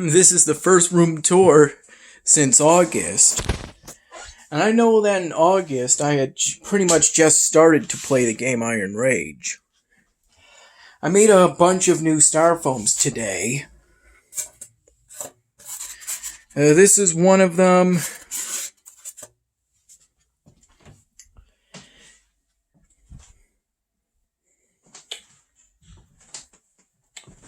This is the first room tour since August. And I know that in August I had pretty much just started to play the game Iron Rage. I made a bunch of new styrofoams today. This is one of them.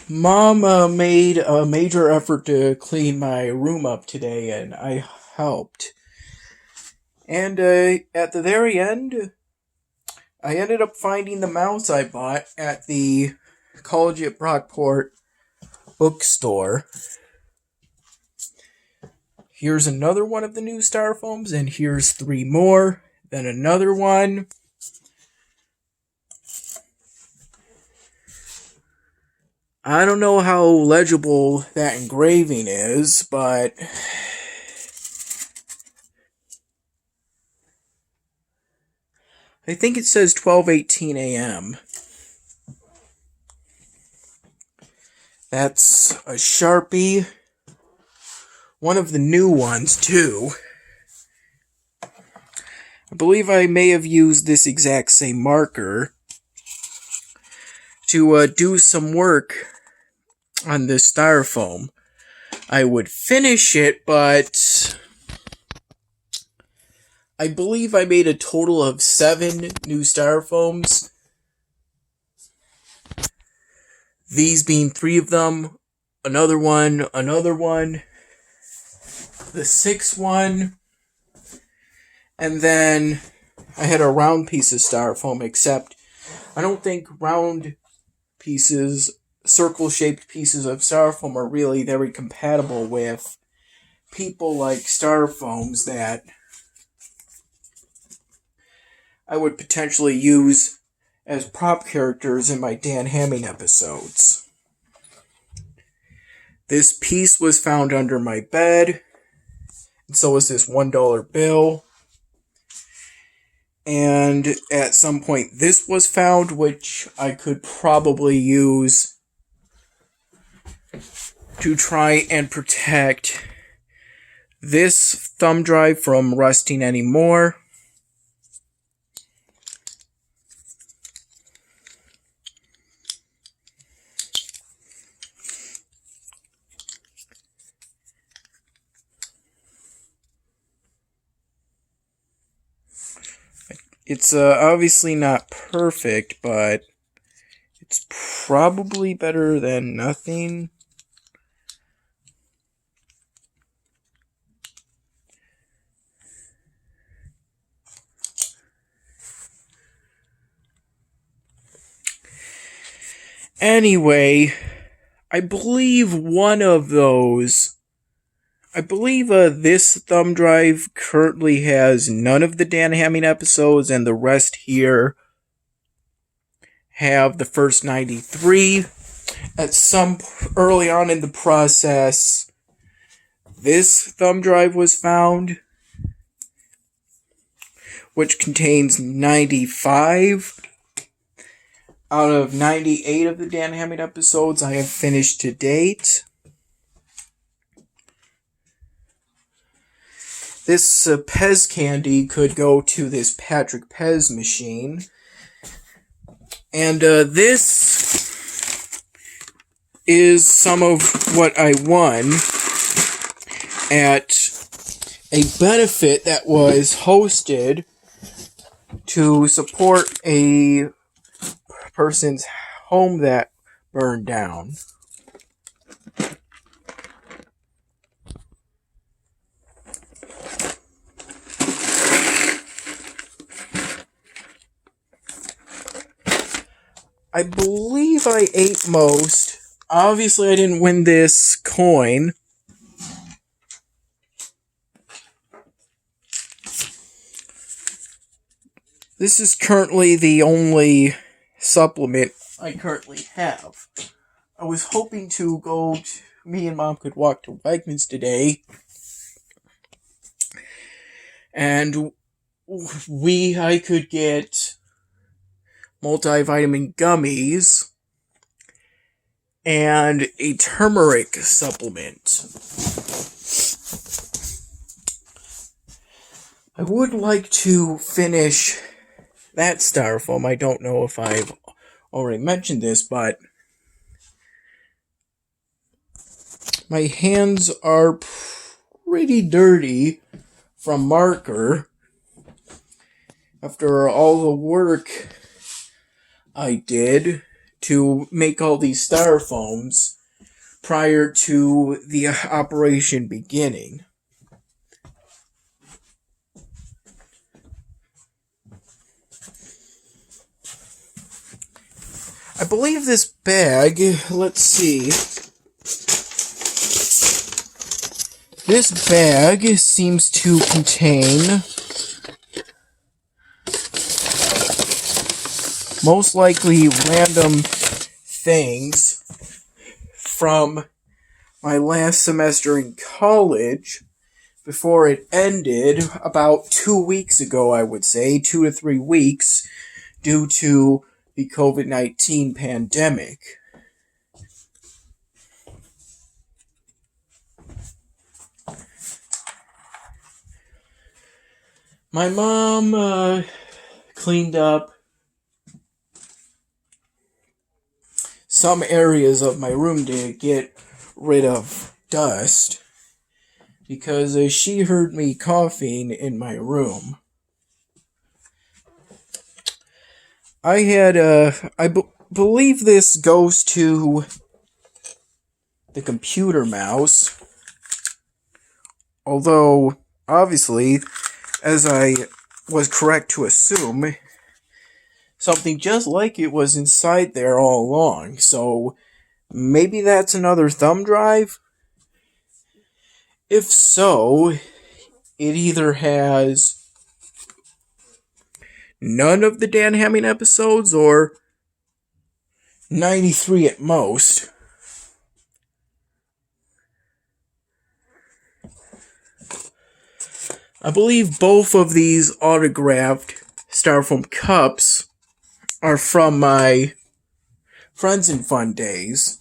Mom made a major effort to clean my room up today, and I helped. And at the very end, I ended up finding the mouse I bought at the College at Brockport bookstore. Here's another one of the new styrofoams, and here's 3 more. Then another one. I don't know how legible that engraving is, but I think it says 12:18 a.m. That's a Sharpie. One of the new ones, too. I believe I may have used this exact same marker to do some work on this styrofoam. I would finish it, but I believe I made a total of 7 new styrofoams. These being 3 of them, another one, the 6th one, and then I had a round piece of styrofoam, except I don't think round pieces, circle-shaped pieces of styrofoam are really very compatible with people like styrofoams that I would potentially use as prop characters in my Dan Hamming episodes. This piece was found under my bed, and so was this $1 bill. And at some point this was found, which I could probably use to try and protect this thumb drive from rusting anymore. It's obviously not perfect, but it's probably better than nothing. Anyway, I believe this thumb drive currently has none of the Dan Hamming episodes, and the rest here have the first 93. At some early on in the process, this thumb drive was found, which contains 95 out of 98 of the Dan Hamming episodes I have finished to date. This Pez candy could go to this Patrick Pez machine. And this is some of what I won at a benefit that was hosted to support a person's home that burned down. I believe I ate most. Obviously, I didn't win this coin. This is currently the only supplement I currently have. I was hoping me and Mom could walk to Wegmans today, and I could get multivitamin gummies and a turmeric supplement. I would like to finish that styrofoam. I don't know if I've already mentioned this, but my hands are pretty dirty from marker after all the work I did to make all these styrofoams prior to the operation beginning. I believe this bag, let's see. This bag seems to contain most likely random things from my last semester in college before it ended about 2 weeks ago, I would say, 2 to 3 weeks, due to the COVID-19 pandemic. My mom cleaned up some areas of my room to get rid of dust because she heard me coughing in my room. I believe this goes to the computer mouse, although, obviously, as I was correct to assume, something just like it was inside there all along, so maybe that's another thumb drive? If so, it either has none of the Dan Hemming episodes, or 93 at most. I believe both of these autographed styrofoam cups are from my Friends and Fun days,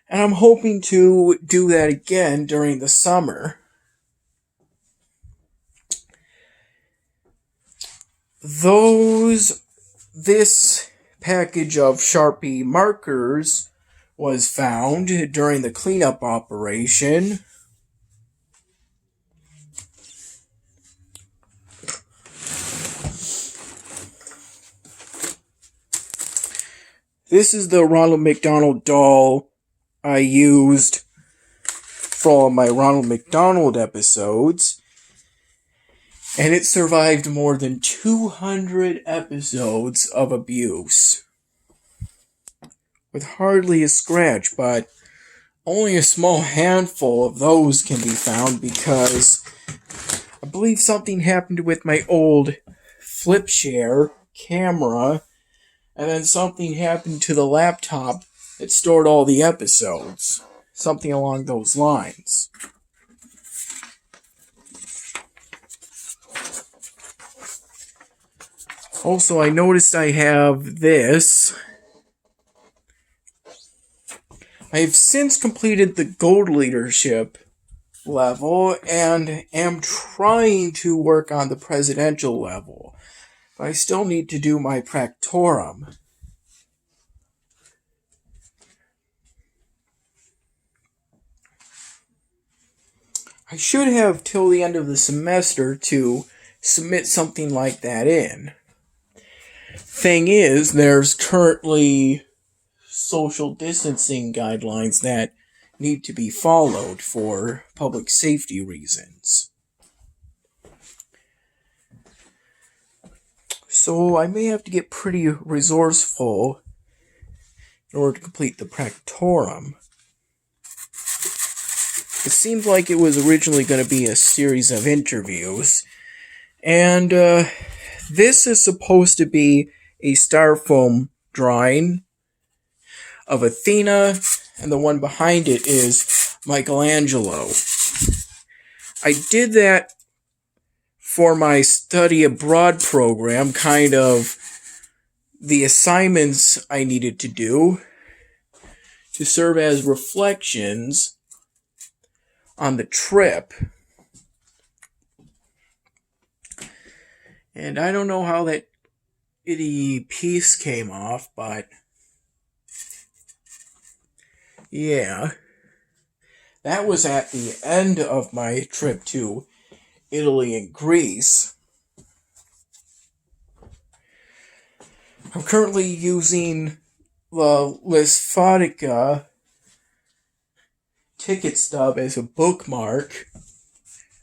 and I'm hoping to do that again during the summer. This package of Sharpie markers was found during the cleanup operation. This is the Ronald McDonald doll I used for all my Ronald McDonald episodes. And it survived more than 200 episodes of abuse. With hardly a scratch, but only a small handful of those can be found because I believe something happened with my old FlipShare camera, and then something happened to the laptop that stored all the episodes. Something along those lines. Also, I noticed I have this. I have since completed the gold leadership level and am trying to work on the presidential level. But I still need to do my Practorum. I should have till the end of the semester to submit something like that in. Thing is, there's currently social distancing guidelines that need to be followed for public safety reasons. So I may have to get pretty resourceful in order to complete the Practorum. It seemed like it was originally going to be a series of interviews, and this is supposed to be a styrofoam drawing of Athena, and the one behind it is Michelangelo. I did that for my study abroad program, kind of the assignments I needed to do to serve as reflections on the trip. And I don't know how that itty piece came off, but yeah. That was at the end of my trip to Italy and Greece. I'm currently using the Lisfotica ticket stub as a bookmark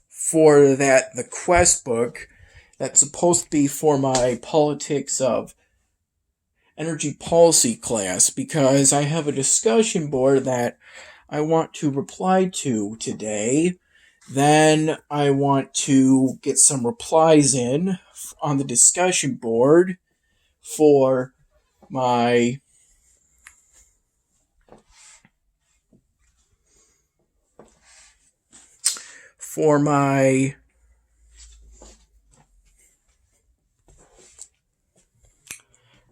for the quest book that's supposed to be for my politics of energy policy class, because I have a discussion board that I want to reply to today. Then I want to get some replies in on the discussion board for my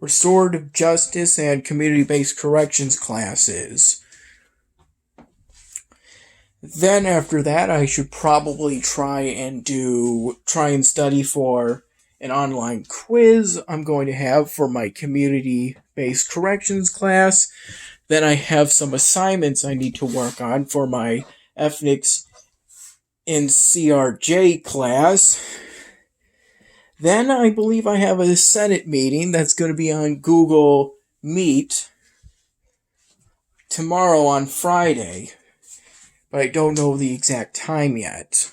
restorative justice and community-based corrections classes. Then after that, I should probably try and study for an online quiz I'm going to have for my community-based corrections class. Then I have some assignments I need to work on for my ethnics in CRJ class. Then I believe I have a Senate meeting that's going to be on Google Meet tomorrow on Friday, but I don't know the exact time yet.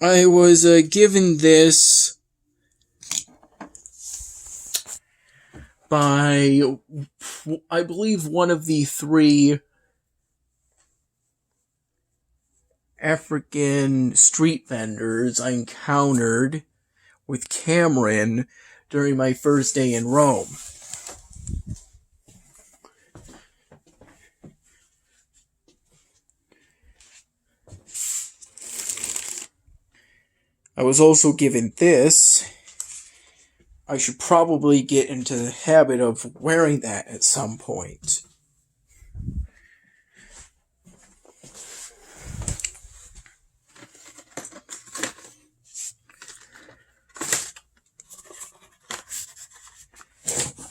I was given this by, I believe, one of the 3 African street vendors I encountered with Cameron during my first day in Rome. I was also given this. I should probably get into the habit of wearing that at some point.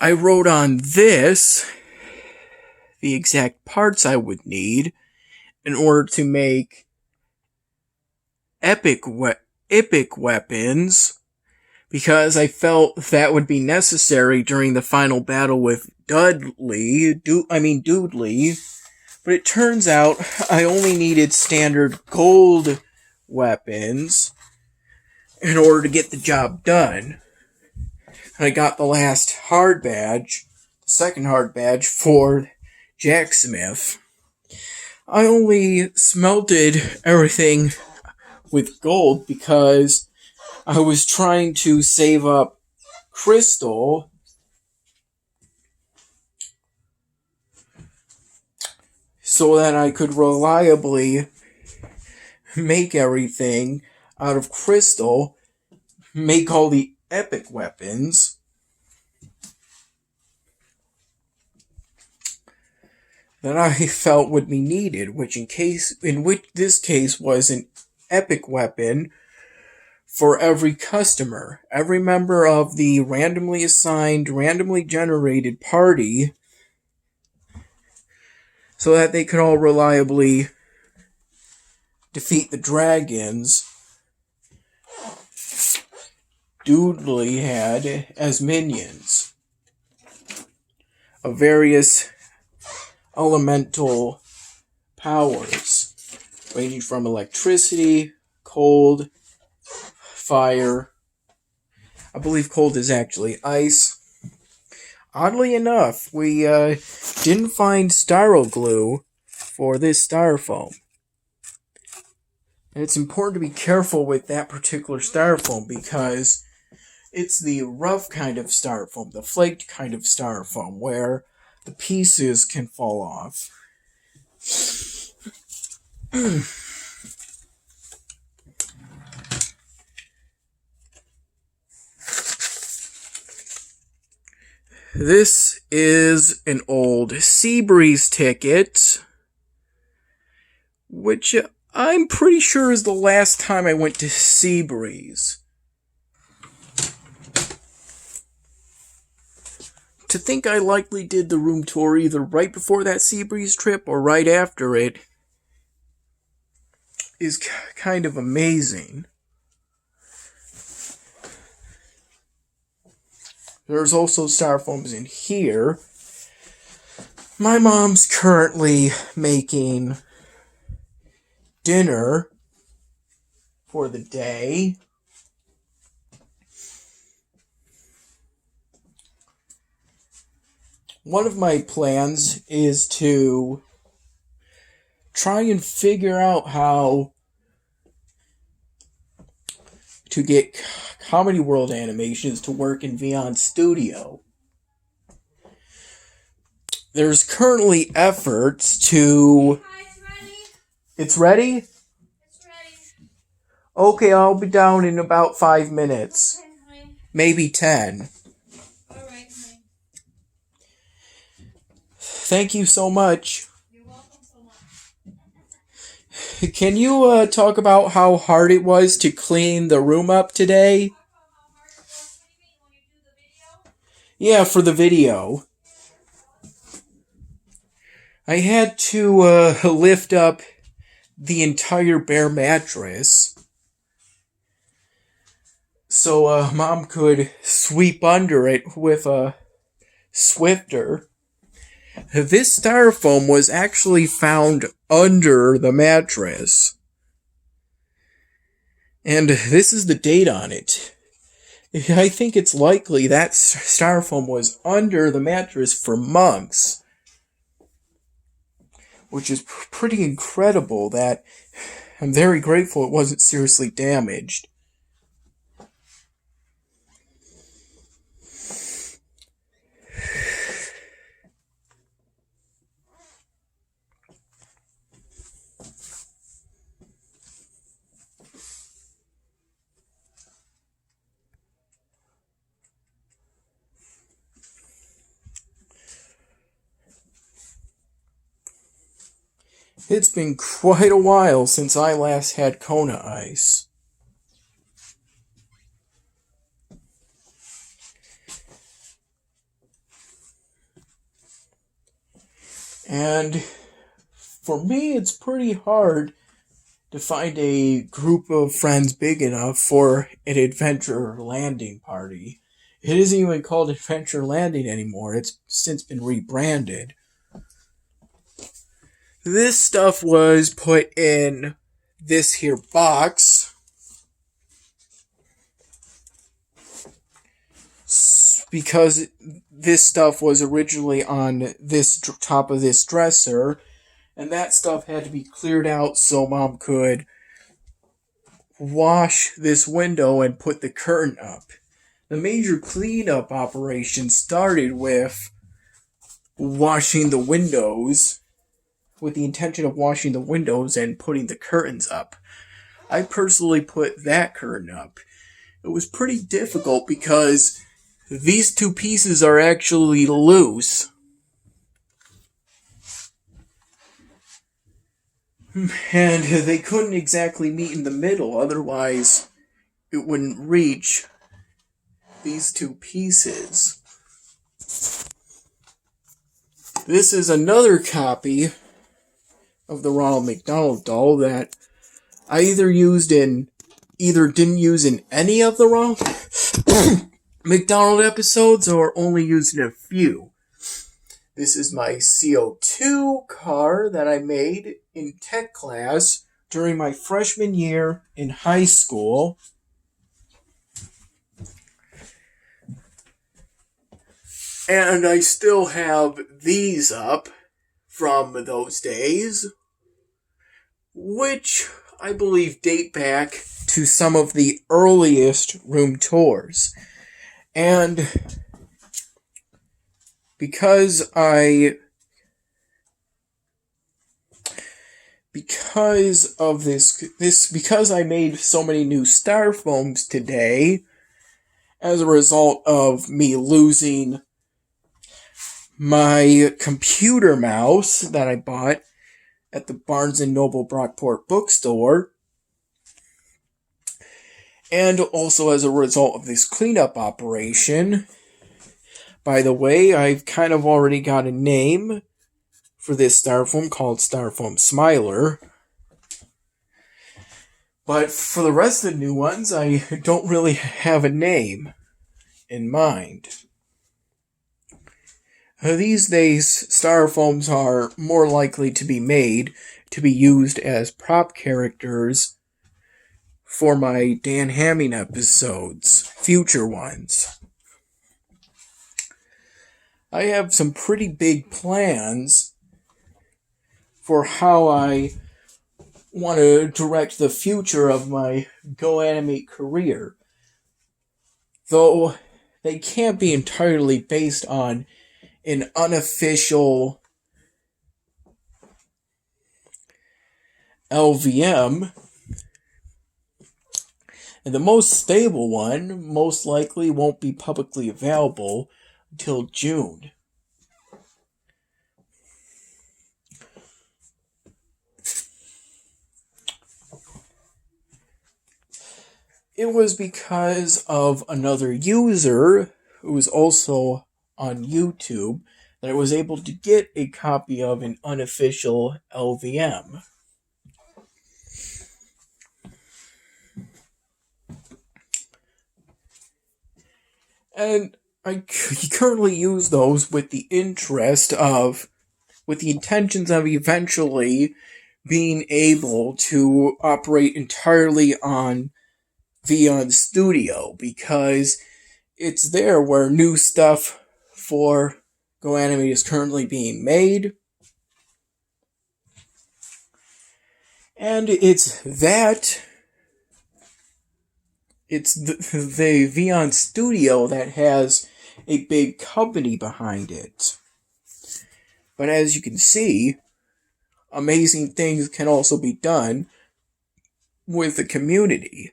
I wrote on this the exact parts I would need in order to make epic weapons, because I felt that would be necessary during the final battle with Doodley. But it turns out I only needed standard gold weapons in order to get the job done. And I got the last hard badge, the second hard badge for Jack Smith. I only smelted everything with gold because I was trying to save up crystal so that I could reliably make everything out of crystal, make all the epic weapons that I felt would be needed, which this case was an epic weapon for every customer. Every member of the randomly assigned, randomly generated party, so that they could all reliably defeat the dragons Doodley had as minions of various elemental powers, ranging from electricity, cold, fire. I believe cold is actually ice. Oddly enough, we didn't find styro glue for this styrofoam. And it's important to be careful with that particular styrofoam because it's the rough kind of styrofoam, the flaked kind of styrofoam, where the pieces can fall off. This is an old Seabreeze ticket, which I'm pretty sure is the last time I went to Seabreeze. To think I likely did the room tour either right before that Seabreeze trip or right after it is kind of amazing. There's also styrofoams in here. My mom's currently making dinner for the day. One of my plans is to try and figure out how to get Comedy World Animations to work in Vyond Studio. There's currently efforts to... Hi, it's ready. It's ready? It's ready. Okay, I'll be down in about 5 minutes. Okay, honey. Maybe 10. Alright, honey. Thank you so much. You're welcome so much. Can you talk about how hard it was to clean the room up today? Talk about how hard it was. What do you mean when you do the video? Yeah, for the video. I had to lift up the entire bare mattress so Mom could sweep under it with a Swifter. This styrofoam was actually found under the mattress. And this is the date on it. I think it's likely that styrofoam was under the mattress for months. Which is pretty incredible that I'm very grateful it wasn't seriously damaged. It's been quite a while since I last had Kona Ice. And for me, it's pretty hard to find a group of friends big enough for an Adventure Landing party. It isn't even called Adventure Landing anymore. It's since been rebranded. This stuff was put in this here box because this stuff was originally on this top of this dresser, and that stuff had to be cleared out so Mom could wash this window and put the curtain up. The major cleanup operation started with washing the windows, with the intention of washing the windows and putting the curtains up. I personally put that curtain up. It was pretty difficult because these two pieces are actually loose. And they couldn't exactly meet in the middle, otherwise it wouldn't reach these two pieces. This is another copy of the Ronald McDonald doll that I either didn't use in any of the Ronald McDonald episodes or only used in a few. This is my CO2 car that I made in tech class during my freshman year in high school. And I still have these up from those days, which I believe date back to some of the earliest room tours. And because of because I made so many new styrofoams today, as a result of me losing my computer mouse that I bought at the Barnes & Noble Brockport bookstore. And also as a result of this cleanup operation. By the way, I've kind of already got a name for this styrofoam called Styrofoam Smiler. But for the rest of the new ones, I don't really have a name in mind. These days, styrofoams are more likely to be made to be used as prop characters for my Dan Hamming episodes, future ones. I have some pretty big plans for how I want to direct the future of my GoAnimate career. Though they can't be entirely based on an unofficial LVM. And the most stable one most likely won't be publicly available until June. It was because of another user who was also on YouTube that I was able to get a copy of an unofficial LVM. And I currently use those with the intentions of eventually being able to operate entirely on Vyond Studio, because it's there where new stuff for GoAnimate is currently being made. And it's the Vyond Studio that has a big company behind it. But as you can see, amazing things can also be done with the community.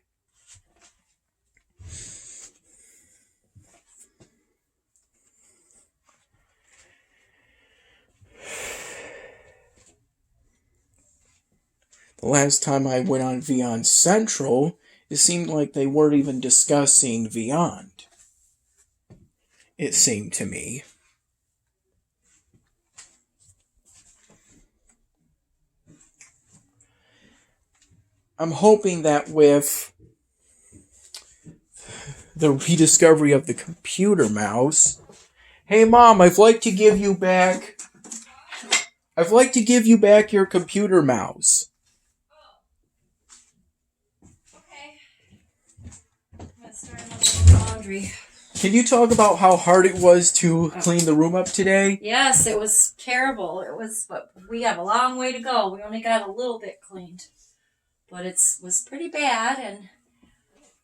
The last time I went on Vyond Central, it seemed like they weren't even discussing Vyond. It seemed to me. I'm hoping that with the rediscovery of the computer mouse... Hey Mom, I'd like to give you back your computer mouse. Laundry. Can you talk about how hard it was to clean the room up today? Yes, it was terrible. But we have a long way to go. We only got a little bit cleaned, but it was pretty bad, and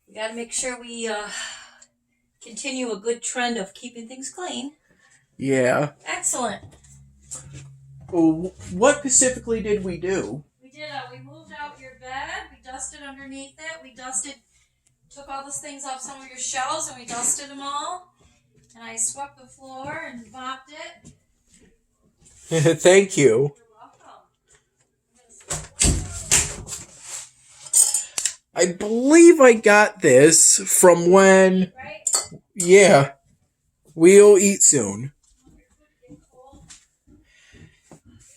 we got to make sure we continue a good trend of keeping things clean. Yeah. Excellent. Well, what specifically did we do? We moved out your bed. We dusted underneath it. Took all those things off some of your shelves, and we dusted them all. And I swept the floor and mopped it. Thank you. You're welcome. I believe I got this from when... Right? Yeah. We'll eat soon.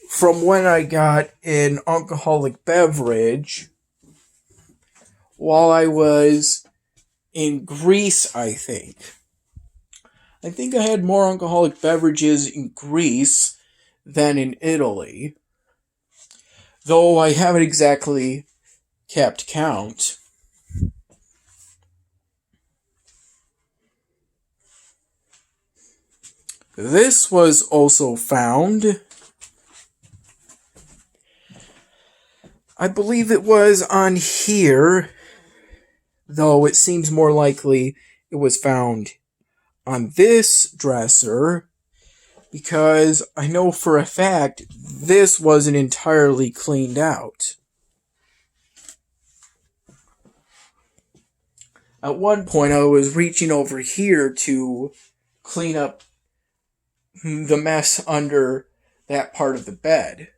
From when I got an alcoholic beverage while I was in Greece, I think. I think I had more alcoholic beverages in Greece than in Italy. Though I haven't exactly kept count. This was also found... I believe it was on here, though it seems more likely it was found on this dresser, because I know for a fact this wasn't entirely cleaned out. At one point I was reaching over here to clean up the mess under that part of the bed.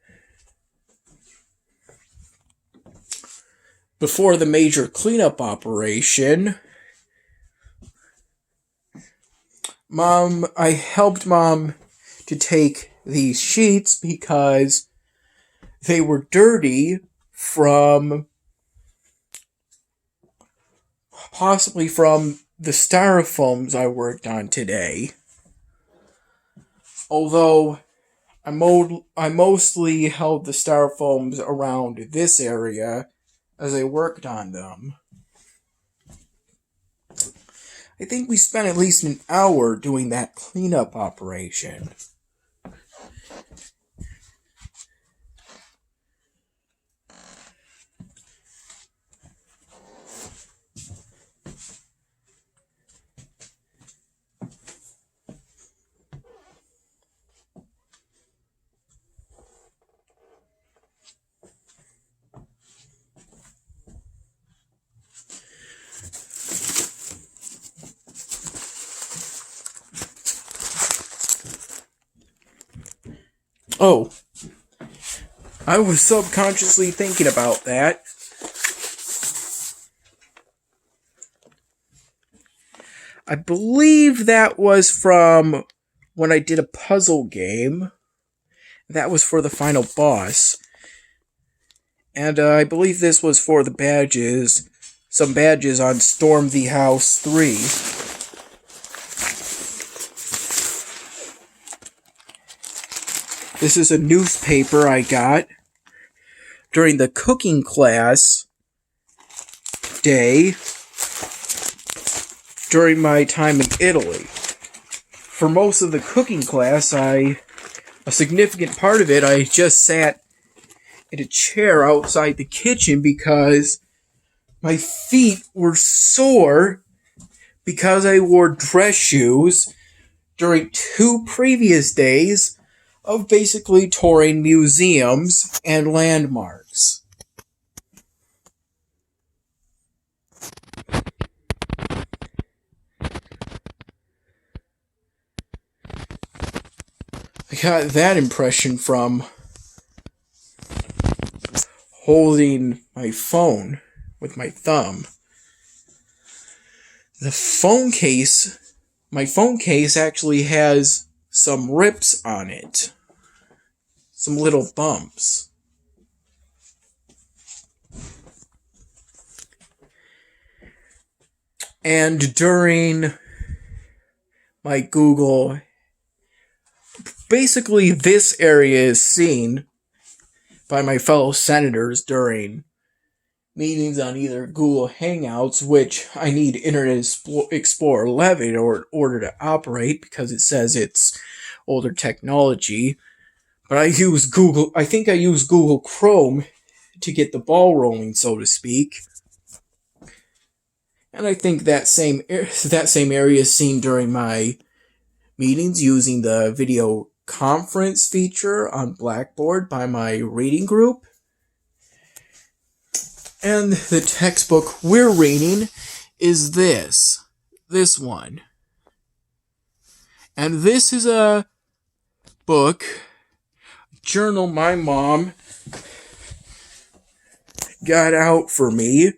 Before the major cleanup operation, I helped Mom to take these sheets because they were dirty possibly from the styrofoams I worked on today. Although I mostly held the styrofoams around this area as I worked on them. I think we spent at least an hour doing that cleanup operation. Oh, I was subconsciously thinking about that. I believe that was from when I did a puzzle game. That was for the final boss. And I believe this was for the badges. Some badges on Storm the House 3. This is a newspaper I got during the cooking class day during my time in Italy. For most of the cooking class, a significant part of it, I just sat in a chair outside the kitchen because my feet were sore because I wore dress shoes during 2 previous days of basically touring museums and landmarks. I got that impression from holding my phone with my thumb. My phone case actually has some rips on it. Some little bumps. And during my Google, basically this area is seen by my fellow senators during meetings on either Google Hangouts, which I need Internet Explorer 11 in order to operate because it says it's older technology. But I think I use Google Chrome to get the ball rolling, so to speak. And I think that same area is seen during my meetings using the video conference feature on Blackboard by my reading group. And the textbook we're reading is this one. And this is a journal my mom got out for me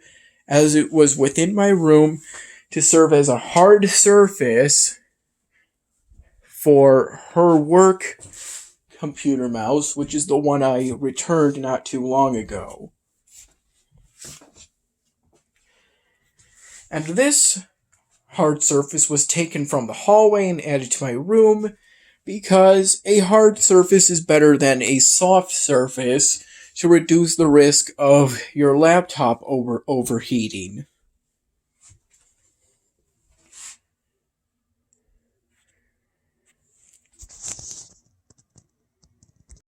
as it was within my room to serve as a hard surface for her work computer mouse, which is the one I returned not too long ago. And this hard surface was taken from the hallway and added to my room because a hard surface is better than a soft surface to reduce the risk of your laptop overheating.